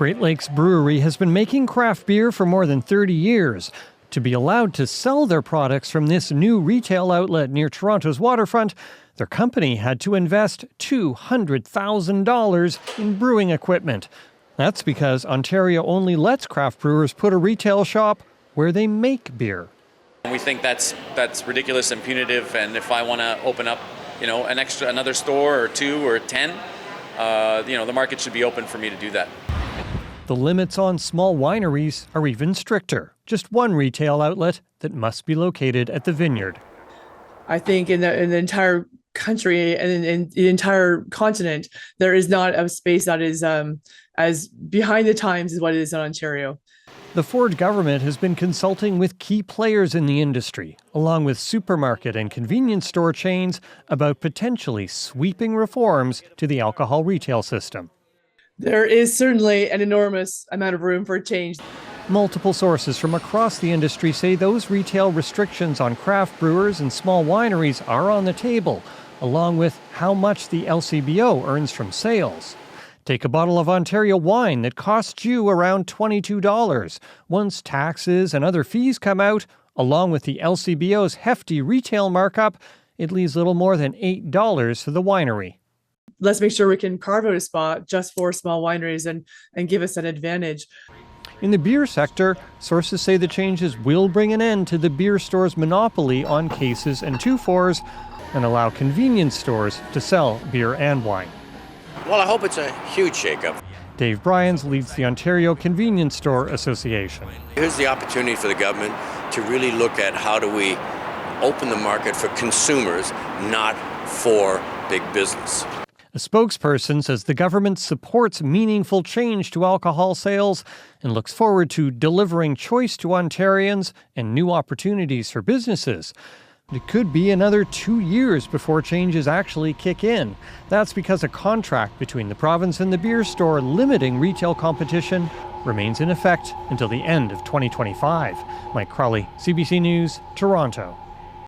Great Lakes Brewery has been making craft beer for more than 30 years. To be allowed to sell their products from this new retail outlet near Toronto's waterfront, their company had to invest $200,000 in brewing equipment. That's because Ontario only lets craft brewers put a retail shop where they make beer. We think that's ridiculous and punitive, and if I want to open up, another store or 2 or 10, the market should be open for me to do that. The limits on small wineries are even stricter. Just one retail outlet that must be located at the vineyard. I think in the entire country and in the entire continent, there is not a space that is as behind the times as what it is in Ontario. The Ford government has been consulting with key players in the industry, along with supermarket and convenience store chains, about potentially sweeping reforms to the alcohol retail system. There is certainly an enormous amount of room for change. Multiple sources from across the industry say those retail restrictions on craft brewers and small wineries are on the table, along with how much the LCBO earns from sales. Take a bottle of Ontario wine that costs you around $22. Once taxes and other fees come out, along with the LCBO's hefty retail markup, it leaves little more than $8 for the winery. Let's make sure we can carve out a spot just for small wineries and give us an advantage. In the beer sector, sources say the changes will bring an end to the beer store's monopoly on cases and 2-4s and allow convenience stores to sell beer and wine. Well, I hope it's a huge shakeup. Dave Bryans leads the Ontario Convenience Store Association. Here's the opportunity for the government to really look at how do we open the market for consumers, not for big business. A spokesperson says the government supports meaningful change to alcohol sales and looks forward to delivering choice to Ontarians and new opportunities for businesses. But it could be another 2 years before changes actually kick in. That's because a contract between the province and the beer store limiting retail competition remains in effect until the end of 2025. Mike Crawley, CBC News, Toronto.